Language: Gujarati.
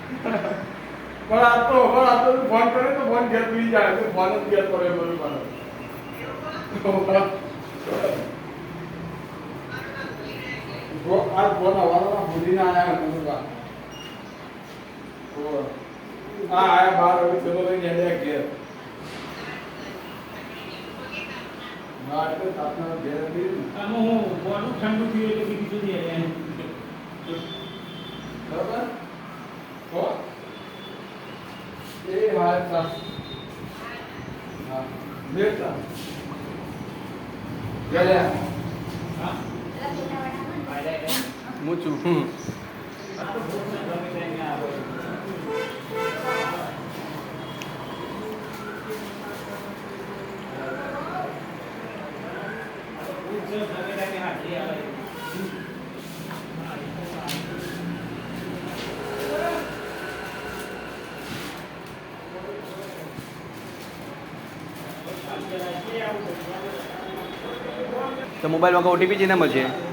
પણ આ તો ફોન કરે તો ફોન ઘેર પી જાય તો ફોન જ ઘેર પડે બધું મને આજ ફોન આવવાના ભૂલીને આયા તમે બા હા આયા બાર હવે ચલો લઈને હેડ્યા ઘેર હા એટલે તાપના ઘેર હતી આમાં હું બોનું ઠંડુ થયું એટલે બીજું સુધી આવ્યા બરાબર હો એ હાલ સા હા બેટા ગયા હા મૂચું આ તો ભોજન ગમે ત્યાં આવે તો મોબાઈલમાં ઓટીપી જેના મળશે